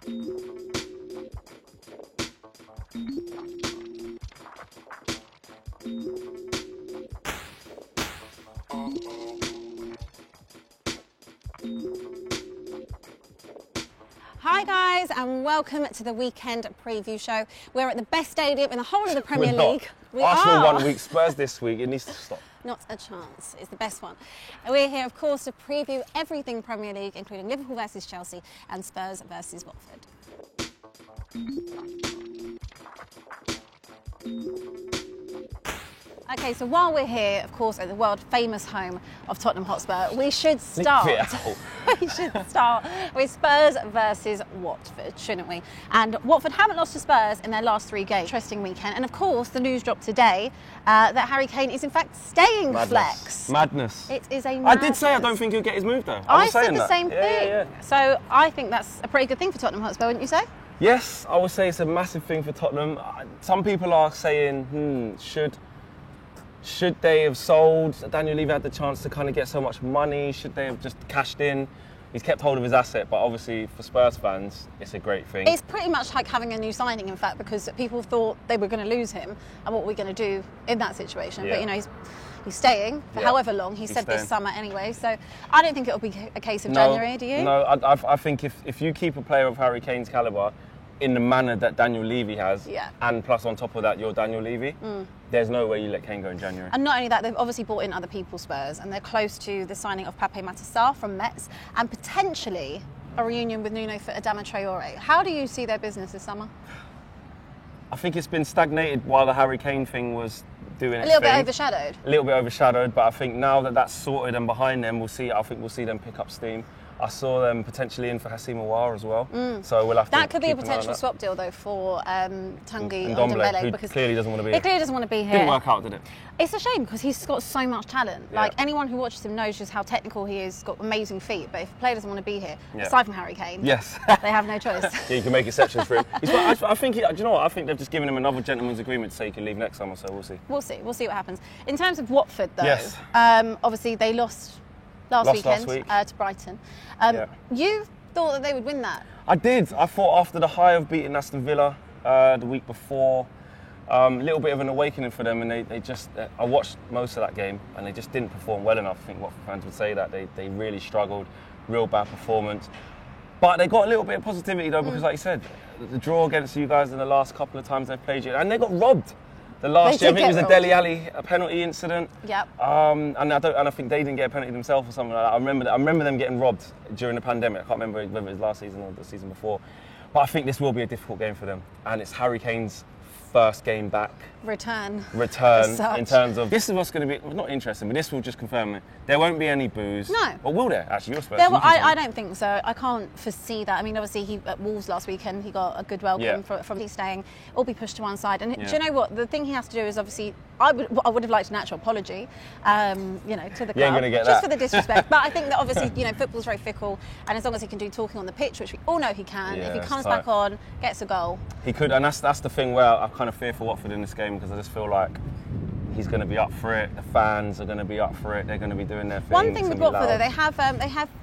Hi guys, and welcome to the weekend preview show. We're at the best stadium in the whole of the Premier League. We Arsenal are. 1 week, Spurs this week. It needs to stop. Not a chance. It's the best one. And we're here, of course, to preview everything Premier League, including Liverpool versus Chelsea and Spurs versus Watford. Okay, so while we're here, of course, at the world famous home of Tottenham Hotspur, we should start. We should start with Spurs versus Watford, shouldn't we? And Watford haven't lost to Spurs in their last 3 games. Interesting weekend. And of course, the news dropped today that Harry Kane is in fact staying flex. Madness. It is a madness. I did say I don't think he'll get his move though. I said the same thing. Yeah. So I think that's a pretty good thing for Tottenham Hotspur, wouldn't you say? Yes, I would say it's a massive thing for Tottenham. Some people are saying, should they have sold? Daniel Levy had the chance to kind of get so much money. Should they have just cashed in? He's kept hold of his asset, but obviously for Spurs fans, it's a great thing. It's pretty much like having a new signing, in fact, because people thought they were going to lose him, and what we're going to do in that situation. Yeah. But he's staying for however long. He's said this summer anyway, so I don't think it'll be a case of January. Do you? No, I think if you keep a player of Harry Kane's calibre in the manner that Daniel Levy has, and plus on top of that you're Daniel Levy, there's no way you let Kane go in January. And not only that, they've obviously brought in other people, Spurs, and they're close to the signing of Pape Matar Sarr from Metz, and potentially a reunion with Nuno for Adama Traore. How do you see their business this summer? I think it's been stagnated while the Harry Kane thing was doing its thing. A little bit overshadowed, but I think now that that's sorted and behind them, I think we'll see them pick up steam. I saw them potentially in for Hassim Aouar as well. So we'll have to. That could be a potential swap deal though for Tanguy Ndombele, because clearly doesn't want to be. He clearly doesn't want to be here. Didn't work out, did it? It's a shame because he's got so much talent. Yeah. Like anyone who watches him knows just how technical he is. Got amazing feet, but if a player doesn't want to be here, aside from Harry Kane, they have no choice. You can make exceptions for him. I think. Do you know what? I think they've just given him another gentleman's agreement to say he can leave next summer. So we'll see. We'll see what happens. In terms of Watford, though, obviously they lost last weekend to Brighton. You thought that they would win that? I did. I thought after the high of beating Aston Villa the week before, a little bit of an awakening for them, and they just. I watched most of that game, and they just didn't perform well enough. I think Watford fans would say that they really struggled, real bad performance. But they got a little bit of positivity though, because like you said, the draw against you guys in the last couple of times they've played you, and they got robbed. The last year, I think it was a Dele Alli penalty incident. Yep. And I think they didn't get a penalty themselves or something like that. I remember them getting robbed during the pandemic. I can't remember whether it was last season or the season before. But I think this will be a difficult game for them. And it's Harry Kane's first game back. Return in terms of this is what's going to be not interesting, but this will just confirm it. There won't be any boos. No. Or will there? Actually, you're Spurs. I don't think so. I can't foresee that. I mean, obviously, he at Wolves last weekend, he got a good welcome from his staying. All be pushed to one side. And do you know what? The thing he has to do is obviously, I would have liked an actual apology, to the club. You ain't going to get just that. for the disrespect. But I think that obviously, football's very fickle, and as long as he can do talking on the pitch, which we all know he can, if he comes back on, gets a goal. He could, and that's the thing where I kind of fear for Watford in this game, because I just feel like he's going to be up for it. The fans are going to be up for it. They're going to be doing their thing. One thing with Watford, though, they have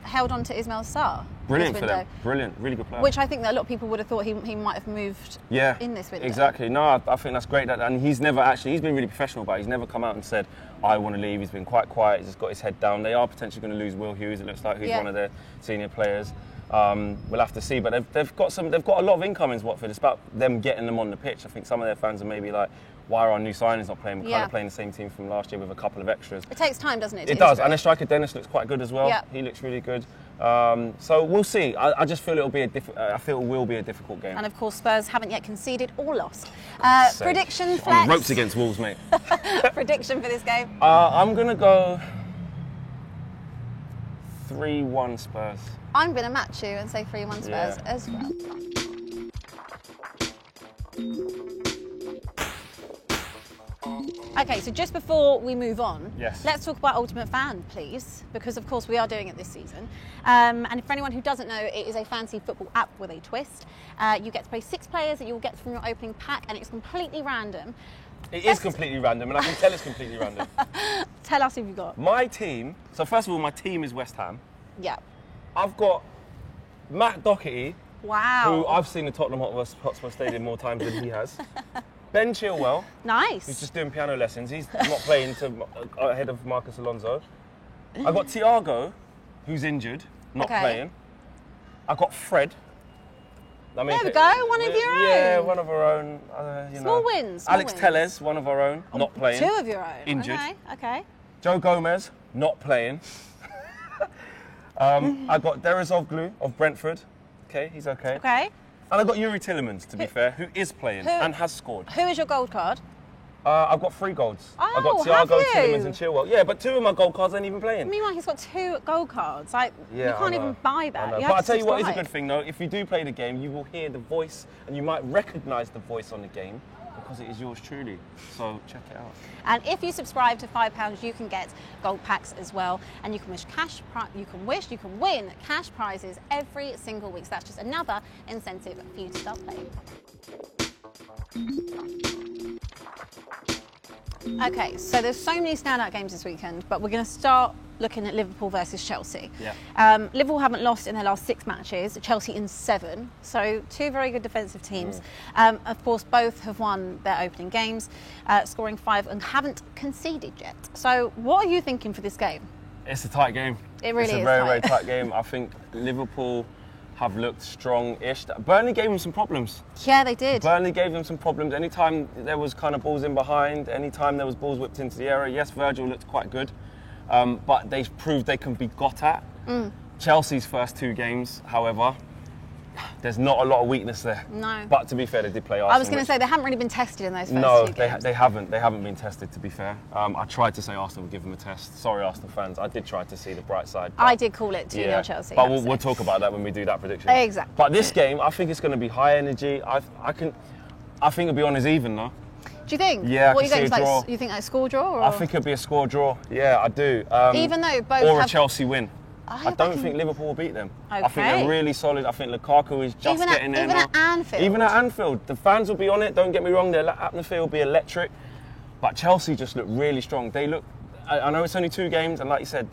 held on to Ismail Sarr. Brilliant for them. Brilliant, really good player. Which I think that a lot of people would have thought he might have moved in this window. Exactly. No, I think that's great. And he's never he's been really professional about it. He's never come out and said, I want to leave. He's been quite quiet. He's just got his head down. They are potentially going to lose Will Hughes, it looks like, who's one of their senior players. We'll have to see, but they've got a lot of incomings. Watford. It's about them getting them on the pitch. I think some of their fans are maybe like, why are our new signings not playing? We're kind of playing the same team from last year with a couple of extras. It takes time, doesn't it? It does, and the striker Dennis looks quite good as well. Yeah. He looks really good. So we'll see. I just feel it will be a difficult game. And of course, Spurs haven't yet conceded or lost. Prediction, Flex? On the ropes against Wolves, mate. Prediction for this game? I'm gonna go 3-1 Spurs. I'm going to match you and say 3-1 Spurs as well. Okay, so just before we move on, let's talk about Ultimate Fan, please, because of course we are doing it this season. And for anyone who doesn't know, it is a fantasy football app with a twist. You get to play 6 players that you'll get from your opening pack, and it's completely random. It is completely random, and I can tell it's completely random. Tell us who you've got. My team, so first of all, my team is West Ham. Yeah. I've got Matt Doherty Wow. Who I've seen the Tottenham Hotspur Stadium more times than he has. Ben Chilwell. Nice. Who's just doing piano lessons. He's not playing ahead of Marcus Alonso. I got Thiago, who's injured, not playing. I got Fred. There we go, one of your own. Yeah, one of our own. Small wins. Alex Telles, one of our own, not playing. 2 of your own. Injured. Okay. Joe Gomez, not playing. I got Derazoglu of Brentford. Okay, he's okay. Okay. And I got Yuri Tillemans, to be fair, who is playing and has scored. Who is your gold card? I've got 3 golds. Oh, I've got Thiago, Tillemans and Chilwell. Yeah, but 2 of my gold cards ain't even playing. Meanwhile, he's got 2 gold cards. Like, you can't even buy that. But I'll tell you what is a good thing, though. If you do play the game, you will hear the voice, and you might recognise the voice on the game, because it is yours truly. So check it out. And if you subscribe to £5, you can get gold packs as well, and you can you can win cash prizes every single week. So that's just another incentive for you to start playing. Okay, so there's so many standout games this weekend, but we're going to start looking at Liverpool versus Chelsea. Yeah. Liverpool haven't lost in their last 6 matches, Chelsea in 7, so 2 very good defensive teams. Of course, both have won their opening games, scoring 5 and haven't conceded yet. So what are you thinking for this game? It's a tight game. It really is It's a very tight game. I think Liverpool have looked strong-ish. Burnley gave them some problems. Yeah, they did. Burnley gave them some problems. Anytime there was kind of balls in behind, anytime there was balls whipped into the area, yes, Virgil looked quite good, but they've proved they can be got at. Chelsea's first 2 games, however, there's not a lot of weakness there. No. But to be fair, they did play Arsenal. I was going to say, they haven't really been tested in those first 2 games. They haven't. They haven't been tested, to be fair. I tried to say Arsenal would give them a test. Sorry, Arsenal fans. I did try to see the bright side. I did call it 2-0 Chelsea. But we'll talk about that when we do that prediction. Exactly. But this game, I think it's going to be high energy. I think it'll be on as even, though. Do you think? Yeah, what I can see a draw. You think like score draw? Or? I think it'll be a score draw. Yeah, I do. Even though both or a Chelsea win. I don't think Liverpool will beat them. Okay. I think they're really solid. I think Lukaku is just getting there now. Even at Anfield? Even at Anfield. The fans will be on it, don't get me wrong. Their atmosphere will be electric. But Chelsea just look really strong. They look... I know it's only 2 games, and like you said,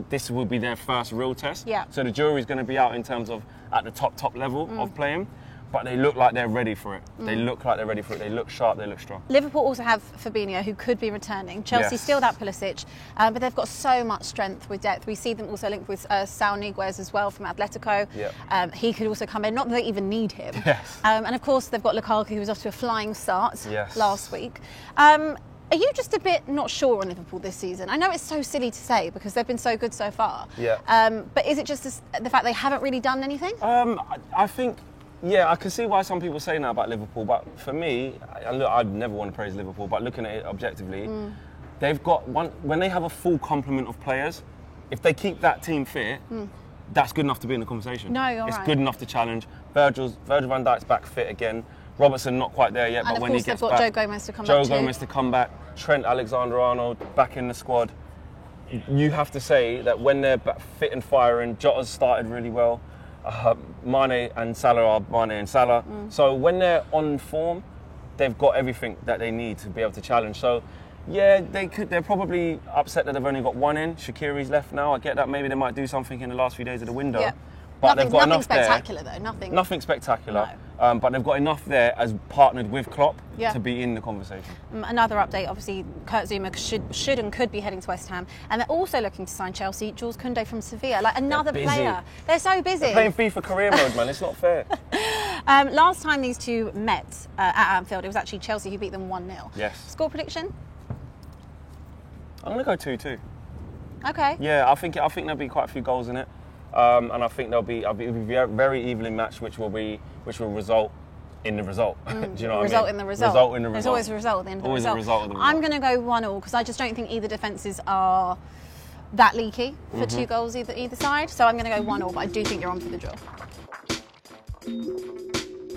this will be their first real test. Yeah. So the jury's going to be out in terms of at the top level of playing. But they look like they're ready for it. They look like they're ready for it. They look sharp, they look strong. Liverpool also have Fabinho, who could be returning. Chelsea still without Pulisic, but they've got so much strength with depth. We see them also linked with Saul Niguez as well from Atletico. Yep. He could also come in, not that they even need him. Yes. And of course, they've got Lukaku, who was off to a flying start last week. Are you just a bit not sure on Liverpool this season? I know it's so silly to say because they've been so good so far. Yeah. But is it just the fact they haven't really done anything? I think... Yeah, I can see why some people say that about Liverpool, but for me, and look, I'd never want to praise Liverpool, but looking at it objectively, they've got when they have a full complement of players, if they keep that team fit, that's good enough to be in the conversation. No, you're It's right. good enough to challenge. Virgil van Dijk's back fit again. Robertson not quite there yet, And but of when he course gets they've back, got Joe Gomez to come back Joe too. Gomez to come back, Trent Alexander-Arnold back in the squad. You have to say that when they're fit and firing, Jota's started really well. Mane and Salah are Mane and Salah. So when they're on form, they've got everything that they need to be able to challenge. So yeah, they're probably upset that they've only got 1 in. Shaqiri's left now. I get that. Maybe they might do something in the last few days of the window. Yeah. But they've got nothing enough spectacular there. though. Nothing spectacular. No. But they've got enough there as partnered with Klopp to be in the conversation. Another update, obviously, Kurt Zouma should and could be heading to West Ham. And they're also looking to sign Chelsea, Jules Koundé from Sevilla. Like another player. They're so busy. They're playing FIFA career mode, man. It's not fair. Last time these two met at Anfield, it was actually Chelsea who beat them 1-0. Yes. Score prediction? I'm going to go 2-2. Okay. Yeah, I think there'll be quite a few goals in it. And I think it'll be a very evenly matched, which will result in the result. Do you know what I mean? Result in the result. Result in the result. There's always a result at the end of the result. Always a result of the result. I'm going to go 1-1 because I just don't think either defences are that leaky for 2 goals either side. So I'm going to go 1-1, but I do think you're on for the draw.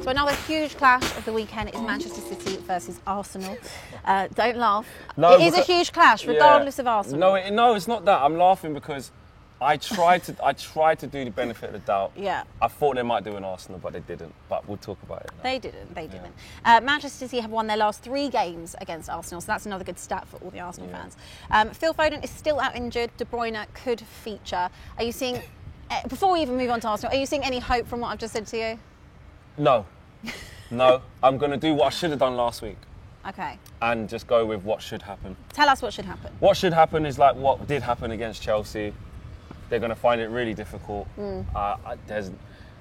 So another huge clash of the weekend is Manchester City versus Arsenal. Don't laugh. No, it is a huge clash, regardless of Arsenal. No, it's not that. I'm laughing because I tried to do the benefit of the doubt. Yeah. I thought they might do an Arsenal, but they didn't. But we'll talk about it now. They didn't. Manchester City have won their last 3 games against Arsenal, so that's another good stat for all the Arsenal fans. Phil Foden is still out injured. De Bruyne could feature. Are you seeing Before we even move on to Arsenal, are you seeing any hope from what I've just said to you? No. No. I'm going to do what I should have done last week. Okay. And just go with what should happen. Tell us what should happen. What should happen is like what did happen against Chelsea. They're going to find it really difficult.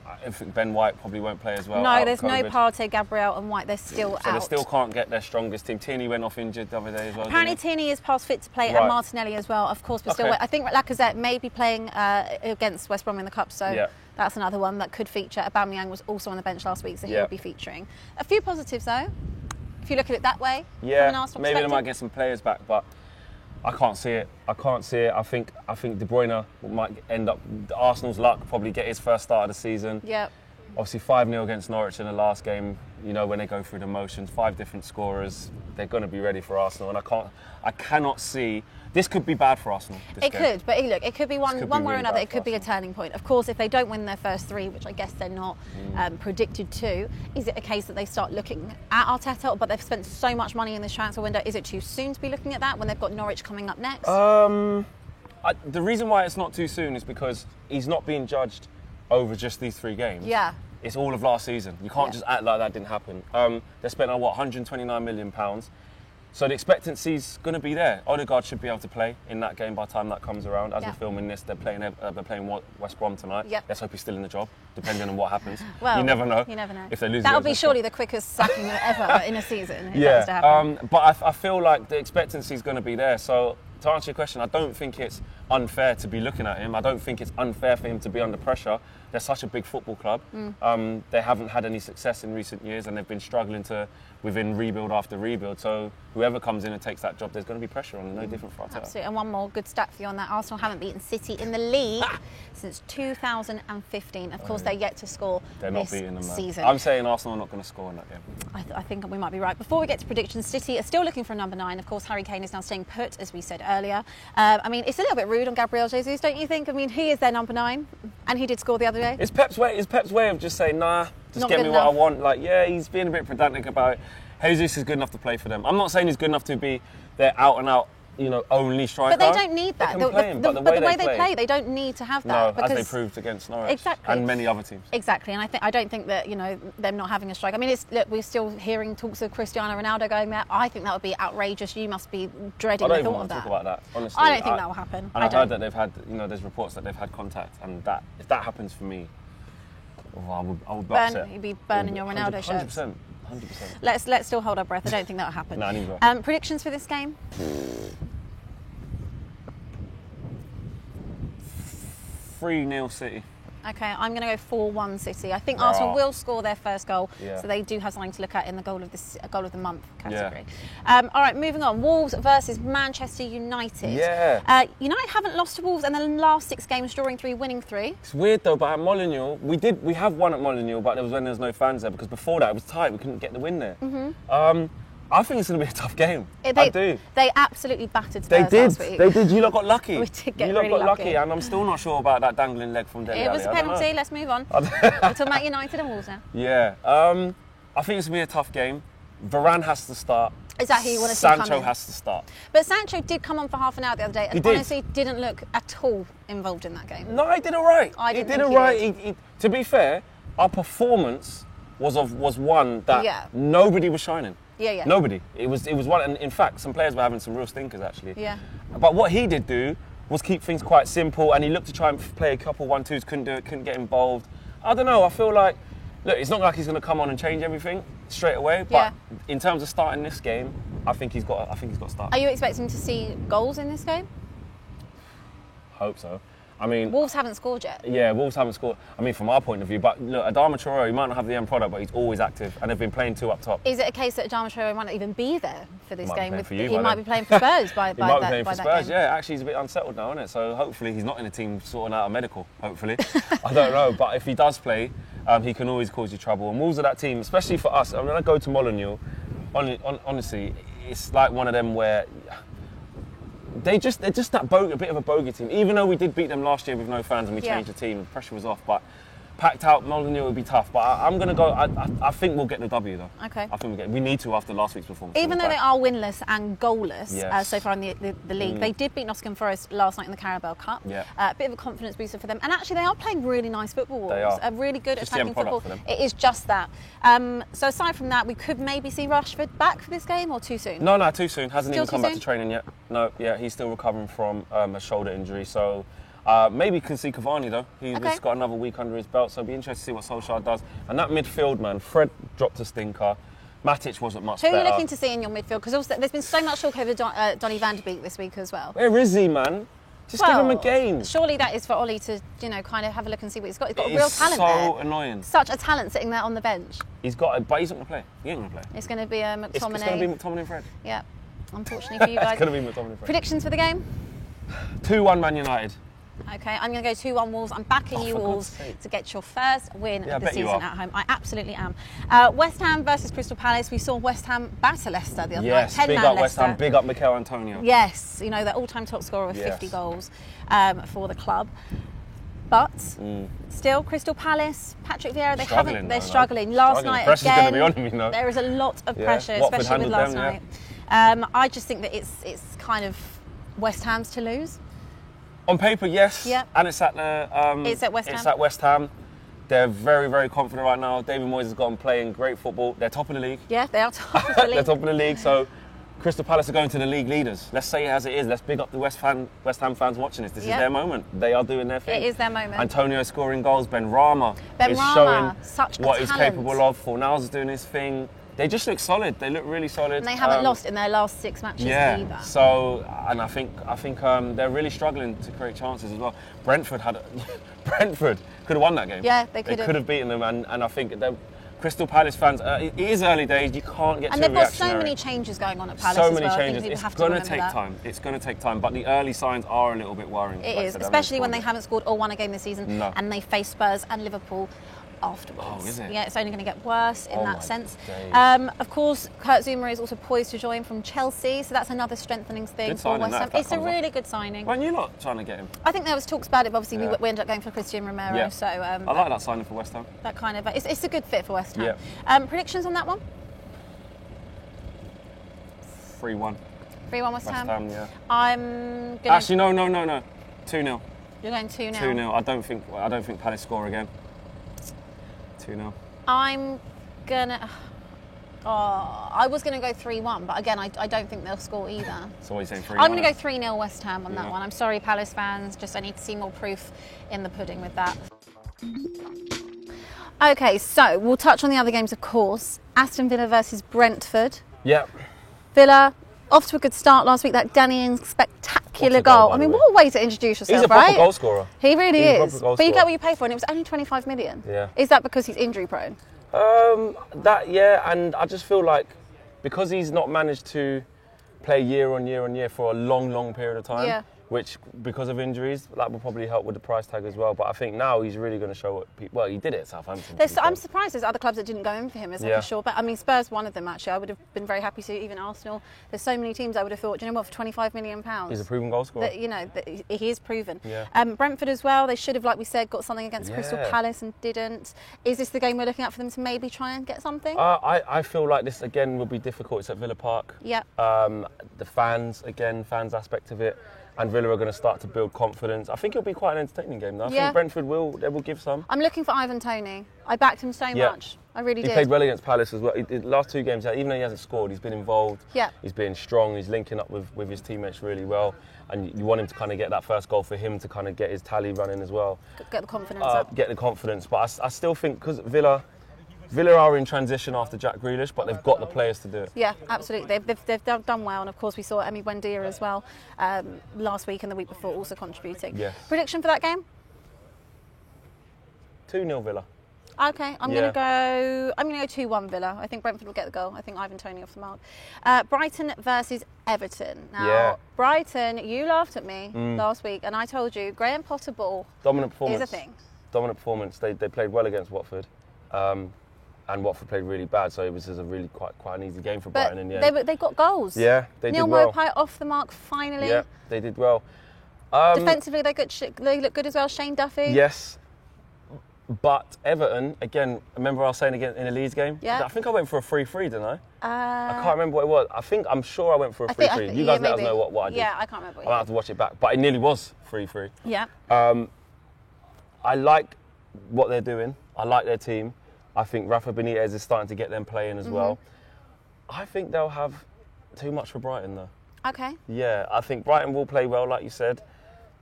I think Ben White probably won't play as well. No, there's no Partey, Gabriel and White. They're still out. So they still can't get their strongest team. Tierney went off injured the other day as well. Apparently Tierney is past fit to play, and Martinelli as well, of course. But still, I think Lacazette may be playing against West Brom in the Cup, so that's another one that could feature. Aubameyang was also on the bench last week, so he'll be featuring. A few positives though, if you look at it that way. Yeah, from an Arsenal maybe they perspective. might get some players back, but I can't see it. I think De Bruyne might end up. Arsenal's luck probably get his first start of the season. Yeah. Obviously 5-0 against Norwich in the last game, you know, when they go through the motions, 5 different scorers, they're going to be ready for Arsenal. And I cannot see, this could be bad for Arsenal. It could, but look, it could be one way or another, it could be a turning point. Of course, if they don't win their first 3, which I guess they're not predicted to, is it a case that they start looking at Arteta, but they've spent so much money in this transfer window? Is it too soon to be looking at that when they've got Norwich coming up next? The reason why it's not too soon is because he's not being judged over just these 3 games. Yeah. It's all of last season. You can't just act like that didn't happen. They spent on £129 million. So the expectancy's going to be there. Odegaard should be able to play in that game by the time that comes around. As we're filming this, they're playing West Brom tonight. Yep. Let's hope he's still in the job, depending on what happens. Well, you never know. You never know. If they lose, that'll be surely the quickest sacking ever in a season. If yeah. That was to happen. But I feel like the expectancy's going to be there. So to answer your question, I don't think it's unfair to be looking at him. I don't think it's unfair for him to be under pressure. They're such a big football club. They haven't had any success in recent years, and they've been struggling within rebuild after rebuild. So whoever comes in and takes that job, there's going to be pressure on them. No different for Arteta. Absolutely. And one more good stat for you on that: Arsenal haven't beaten City in the league since 2015. Of course, they're yet to score They're this not beating them. season. I'm saying Arsenal are not going to score in that game. I think we might be right. Before we get to predictions, City are still looking for a number 9. Of course, Harry Kane is now staying put, as we said earlier. I mean, it's a little bit rude on Gabriel Jesus, don't you think? I mean, he is their number 9, and he did score the other day. It's Pep's way of just saying, nah, just Not get good me what I enough. want. Like, yeah, he's being a bit pedantic about it. Jesus is good enough to play for them. I'm not saying he's good enough to be their out and out, only striker. But they don't need that. They can play him, but the way they play, they don't need to have that. No, because as they proved against Norwich. Exactly. And many other teams. Exactly, and I don't think that them not having a strike. I mean, we're still hearing talks of Cristiano Ronaldo going there. I think that would be outrageous. You must be dreading the I don't even thought want of to that. talk about that. Honestly, I don't think that will happen. And I've heard that they've had, there's reports that they've had contact, and that if that happens for me, I would be upset. You'd be burning your Ronaldo shirts. 100%. Let's still hold our breath. I don't think that'll happen. No, neither. Predictions for this game? 3-0 City. Okay, I'm going to go 4-1 City. I think Arsenal will score their first goal, so they do have something to look at in the goal of the month category. Yeah. All right, moving on. Wolves versus Manchester United. Yeah. United haven't lost to Wolves in the last 6 games, drawing 3, winning 3. It's weird though, but at Molineux, we have won at Molineux, but it was when there was no fans there, because before that it was tight. We couldn't get the win there. I think it's going to be a tough game. I do. They absolutely battered Spurs last week. They did. You lot got lucky. We did get you lot really got lucky. and I'm still not sure about that dangling leg from Dele It Alli. was a penalty. Let's move on. We're talking about United and Wolves now. Yeah. I think it's going to be a tough game. Varane has to start. Is that who you want to see come in? Sancho has to start. But Sancho did come on for half an hour the other day, and honestly didn't look at all involved in that game. No, he did all right. I didn't he did think all right. To be fair, our performance was one that nobody was shining. Yeah. Nobody. It was one, and in fact, some players were having some real stinkers actually. Yeah. But what he did do was keep things quite simple, and he looked to try and play a couple 1-2s, couldn't do it, couldn't get involved. I don't know. I feel like, look, it's not like he's going to come on and change everything straight away. But in terms of starting this game, I think he's got to start. Are you expecting to see goals in this game? Hope so. I mean, Wolves haven't scored yet. Yeah, Wolves haven't scored. I mean, from our point of view, but look, Adama Traore, he might not have the end product, but he's always active, and they've been playing 2 up top. Is it a case that Adama Traore might not even be there for this game? He might be playing for Spurs by he might be playing by for that Spurs. game. Yeah, actually, he's a bit unsettled now, isn't it? So hopefully, he's not in a team sorting out a medical. Hopefully, I don't know, but if he does play, he can always cause you trouble. And Wolves are that team, especially for us. I mean, when I go to Molineux, honestly, it's like one of them where. They're just a bit of a bogey team. Even though we did beat them last year with no fans and we changed the team, the pressure was off. But packed out Molineux would be tough, but I'm going to go. I think we'll get the W though. Okay. I think we need to after last week's performance. Even though they are winless and goalless so far in the league, they did beat Nottingham Forest last night in the Carabao Cup. Yeah. A bit of a confidence booster for them, and actually they are playing really nice football. They are. Really good Just attacking the end football. product for them. It is just that. So aside from that, we could maybe see Rashford back for this game, or too soon. No, too soon. Hasn't Still even come too back soon? to training yet. No, yeah, he's still recovering from a shoulder injury. So maybe can see Cavani though. He's got another week under his belt, so it'll be interesting to see what Solskjaer does. And that midfield, man, Fred dropped a stinker. Matic wasn't much Who better. are you looking to see in your midfield? Because there's been so much talk over Donny van de Beek this week as well. Where is he, man? Just give him a game. Surely that is for Ollie to, kind of have a look and see what he's got. He's got a It real is talent there. so annoying. Such a talent sitting there on the bench. He's got but he's not going to play. He ain't going to play. It's going to be McTominay. It's going to be McTominay and Fred. Yeah, unfortunately for you guys. It's going to be McTominay and Fred. Predictions for the game? 2-1 Man United. Okay, I'm going to go 2-1 Wolves. I'm backing you, for Wolves, God's sake. to get your first win Yeah, I of the bet you season are. at home. I absolutely am. West Ham versus Crystal Palace. We saw West Ham batter Leicester the other night. Yes, 10-man big up West Leicester. Ham, big up Mikel Antonio. Yes, their all-time top scorer with 50 goals for the club. But still, Crystal Palace, Patrick Vieira, they're struggling. Last night Pressure's again, going to be on him, there is a lot of pressure, Watford especially with handled last them, night. I just think that it's kind of West Ham's to lose. On paper, yes. Yep. And it's at the. It's at West Ham. It's at West Ham. They're very, very confident right now. David Moyes has got them playing great football. They're top of the league. Yeah, they are top of the They're league. top of the league. So Crystal Palace are going to the league leaders. Let's say it as it is. Let's big up the West Ham fans watching this. This is their moment. They are doing their thing. It is their moment. Antonio scoring goals. Ben Rama is Rama, showing such what he's talent. capable of. Fornals is doing his thing. They just look solid. They look really solid. And they haven't lost in their last 6 matches either. So, and I think they're really struggling to create chances as well. Brentford could have won that game. Yeah, they could have. They could have beaten them, and I think Crystal Palace fans. It is early days. You can't get And too they've got reactionary. so many changes going on at Palace So as many well. I think changes. people It's have to going to remember take that. time. It's going to take time, but the early signs are a little bit worrying. It like I is, said, especially when they scored haven't scored or won a game this season, No. and they face Spurs and Liverpool afterwards. Oh, is it? Yeah, it's only going to get worse in Oh that my sense. days. Of course, Kurt Zouma is also poised to join from Chelsea, so that's another strengthening thing Good for signing, West that, Ham. if that It's a comes off. really good signing. Weren't you not trying to get him? I think there was talks about it, but obviously Yeah. we ended up going for Christian Romero, Yeah. so I like that signing for West Ham. that kind of it's a good fit for West Ham. Yeah. Predictions on that one? 3-1. 3-1 West West Ham. Ham, yeah. I'm going. Actually, no. 2-0. You're going 2-0. 2-0. I don't think Palace score again. 2-0. I'm gonna. Oh, I was going to go 3-1, but again, I don't think they'll score either. So what are you saying? 3-1? I'm going to go 3-0 West Ham on that Yeah. one. I'm sorry, Palace fans. Just I need to see more proof in the pudding with that. Okay, so we'll touch on the other games, of course. Aston Villa versus Brentford. Yeah. Villa off to a good start last week. That Danny spectacular What a goal, goal. by I the mean, way. what a way to introduce yourself, He's a proper right? goal scorer. He really He's a is. proper goal But you get scorer. what you pay for, and it was only 25 million. Yeah. Is that because he's injury prone? And I just feel like because he's not managed to play year on year for a long period of time, Yeah. which because of injuries, that will probably help with the price tag as well. But I think now he's really going to show what people. Well, he did it at Southampton. to be I'm fair. surprised there's other clubs that didn't go in for him as like Yeah. a sure bet. I mean, Spurs one of them actually. I would have been very happy to. Even Arsenal. There's so many teams I would have thought. Do you know what? For £25 million, He's a proven goal scorer. that he is proven. Yeah. Brentford as well. They should have, like we said, got something against Crystal Yeah. Palace and didn't. Is this the game we're looking at for them to maybe try and get something? I feel like this again will be difficult. It's at Villa Park. Yeah. The fans aspect of it, and Villa are going to start to build confidence. I think it'll be quite an entertaining game. Though. I Yeah. think Brentford will give some. I'm looking for Ivan Toney. I backed him so Yeah. much. I really He did. played well against Palace as well. The last 2 games, even though he hasn't scored, he's been involved. Yeah. He's been strong. He's linking up with his teammates really well. And you want him to kind of get that first goal for him to kind of get his tally running as well. Get the confidence up. Get the confidence. But I still think because Villa are in transition after Jack Grealish, but they've got the players to do it. Yeah, absolutely. They've done well, and of course we saw Emi Buendia as well last week and the week before, also contributing. Yes. Prediction for that game? 2-0 Villa. Okay, I'm going to go 2-1 Villa. I think Brentford will get the goal. I think Ivan Toney off the mark. Brighton versus Everton. Now, Yeah. Brighton, you laughed at me last week, and I told you Graham Potter ball Dominant performance. is a thing. Dominant performance. They played well against Watford. And Watford played really bad, so it was just a really quite an easy game for But Brighton in the end. they got goals. Yeah, they Neil did well. Maupay off the mark finally. Yeah, they did well. Defensively, they look good as well. Shane Duffy. Yes. But Everton, again, remember I was saying again in the Leeds game? Yeah. I think I went for a 3-3, didn't I? I can't remember what it was. I'm sure I went for a 3-3. You guys let us know what I did. Yeah, I can't remember. I'll have to watch it back. But it nearly was 3-3. Yeah. I like what they're doing. I like their team. I think Rafa Benitez is starting to get them playing as well. I think they'll have too much for Brighton, though. Okay. Yeah, I think Brighton will play well, like you said.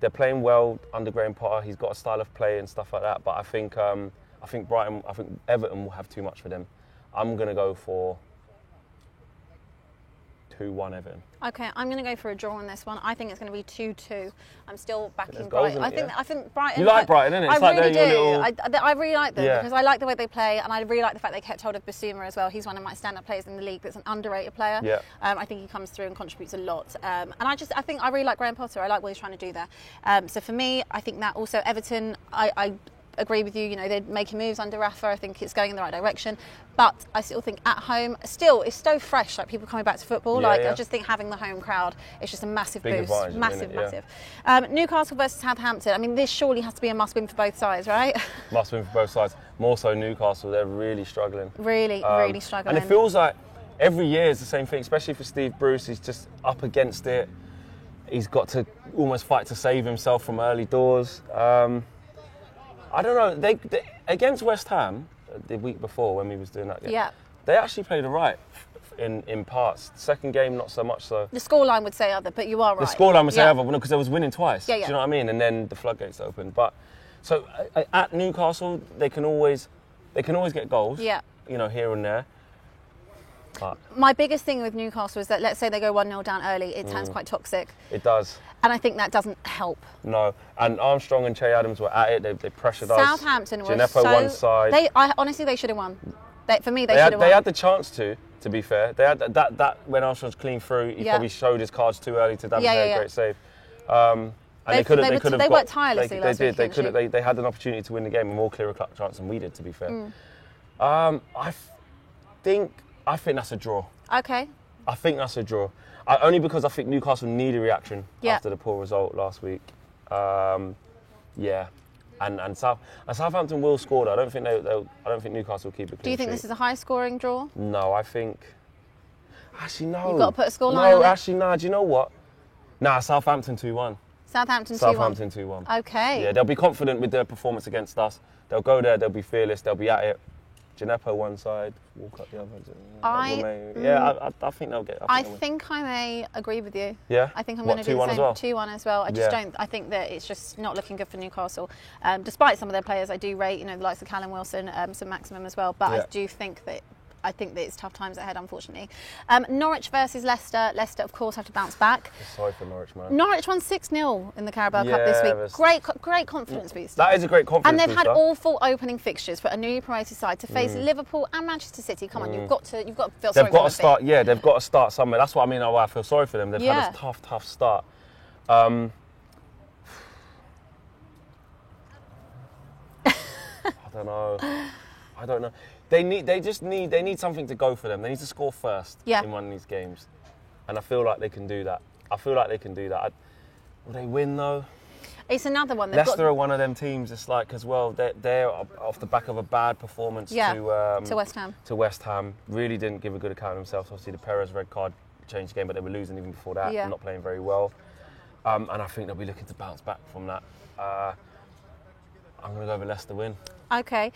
They're playing well under Graham Potter. He's got a style of play and stuff like that. But I think Everton will have too much for them. I'm going to go for 2-1 Everton. Okay, I'm going to go for a draw on this one. I think it's going to be 2-2. I'm still backing goals Brighton. in it, I think Brighton. You like Brighton, innit? It's I like really they're do. your little... I really like them Yeah. because I like the way they play, and I really like the fact they kept hold of Basuma as well. He's one of my stand-up players in the league. That's an underrated player. Yeah. I think he comes through and contributes a lot. And I think I really like Graham Potter. I like what he's trying to do there. So for me, I think that also Everton. I agree with you. You know, they're making moves under Rafa. I think it's going in the right direction. But I still think at home, it's so fresh, like people coming back to football. I just think having the home crowd is just a massive Big boost. Massive. Newcastle versus Southampton. I mean, this surely has to be a must-win for both sides, right? Must win for both sides. More so Newcastle, they're really struggling. Really struggling. And it feels like every year is the same thing, especially for Steve Bruce. He's just up against it. He's got to almost fight to save himself from early doors. I don't know. They against West Ham the week before when we was doing that game. Yeah. They actually played all right in parts. Second game, not so much so. The scoreline would say other, but you are right. The scoreline would say other, because they was winning twice. Yeah. Do you know what I mean? And then the floodgates opened. But so at Newcastle, they can always get goals. Yeah. You know, here and there. But my biggest thing with Newcastle is that let's say they go 1-0 down early, it turns quite toxic. It does. And I think that doesn't help. No. And Armstrong and Che Adams were at it. They pressured us. Southampton was Gineppo one side. Honestly, they should have won. For me, they should have won. They had the chance to be fair. They had that when Armstrong's clean through, he probably showed his cards too early to damage a great save. And they could have. They worked tirelessly last week. They had an opportunity to win the game, a more clearer chance than we did, to be fair. I think that's a draw. Okay. I think that's a draw. Only because I think Newcastle need a reaction after the poor result last week. And Southampton will score. I don't think Newcastle will keep it clean. Do you think this is a high-scoring draw? No, I think. Actually, no. You've got to put a scoreline on it. No, actually, no. Do you know what? Nah, Southampton 2-1. Southampton 2-1. Southampton 2-1. Okay. Yeah, they'll be confident with their performance against us. They'll go there. They'll be fearless. They'll be at it. Gineppo one side, Walcott the other. I think they'll get. I think I may agree with you. Yeah. I think I'm going to do the same. 2-1 as well. I just don't. I think that it's just not looking good for Newcastle. Despite some of their players, I do rate, the likes of Callum Wilson, some Maximum as well. But I do think that. I think that it's tough times ahead, unfortunately. Norwich versus Leicester. Leicester, of course, have to bounce back. Sorry for Norwich, man. Norwich won 6-0 in the Carabao Cup this week. Great confidence boost. That is a great confidence booster. And they've had awful opening fixtures for a newly promoted side to face Liverpool and Manchester City. Come on, you've got to feel sorry for them. They've got to start. Yeah, they've got to start somewhere. That's what I mean. I feel sorry for them. They've had a tough start. I don't know. They need something to go for them. They need to score first in one of these games, and I feel like they can do that. Will they win though? It's another one. Leicester are one of them teams. It's like as well. They're off the back of a bad performance to West Ham. To West Ham, really didn't give a good account of themselves. Obviously, the Perez red card changed the game, but they were losing even before that. Not playing very well, and I think they'll be looking to bounce back from that. I'm going to go with Leicester win. Okay.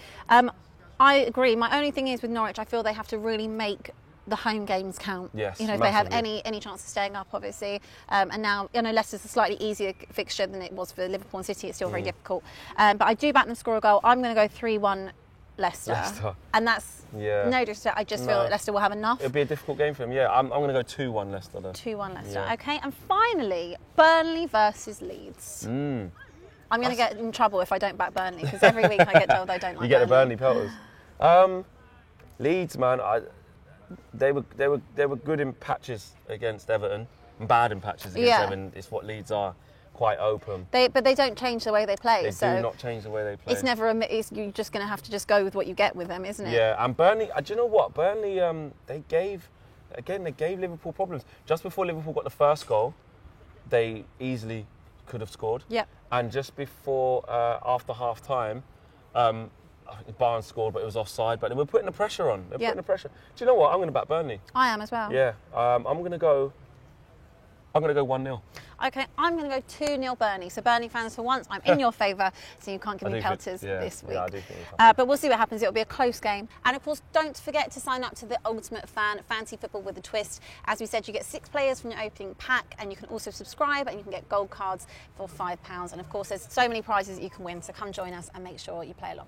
I agree. My only thing is with Norwich, I feel they have to really make the home games count. Yes, if they have any chance of staying up, obviously. And now, Leicester's a slightly easier fixture than it was for Liverpool and City. It's still very difficult. But I do back them to score a goal. I'm going to go 3-1 Leicester. And that's no disrespect. I just feel that Leicester will have enough. It'll be a difficult game for them. Yeah, I'm going to go 2-1 Leicester though. 2-1 Leicester. Yeah. Okay. And finally, Burnley versus Leeds. I'm going to get in trouble if I don't back Burnley because every week I get told I don't like Burnley. You get the Burnley pelters. Leeds, man, they were good in patches against Everton, and bad in patches against Everton. It's what Leeds are, quite open. But they don't change the way they play. They do not change the way they play. It's never you're just going to have to just go with what you get with them, isn't it? Yeah, and Burnley. Do you know what? Burnley, they gave Liverpool problems just before Liverpool got the first goal. They easily could have scored. Yeah. And just before, after half time, I think Barnes scored, but it was offside. But they were putting the pressure on. They're Yeah. putting the pressure. Do you know what? I'm going to back Burnley. I am as well. Yeah. I'm going to go 1-0. Okay, I'm going to go 2-0 Burnley. So Burnley fans, for once, I'm in your favour, so you can't give me pelters this week. Yeah, I do think you but we'll see what happens. It'll be a close game. And of course, don't forget to sign up to the Ultimate Fan Fantasy Football with a Twist. As we said, you get 6 players from your opening pack, and you can also subscribe, and you can get gold cards for £5. And of course, there's so many prizes that you can win, so come join us and make sure you play along.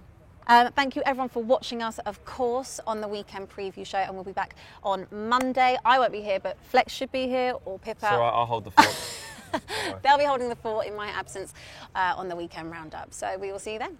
Thank you everyone for watching us, of course, on the weekend preview show, and we'll be back on Monday. I won't be here, but Flex should be here, or Pippa. So I'll hold the fort. They'll be holding the fort in my absence on the weekend roundup. So we will see you then.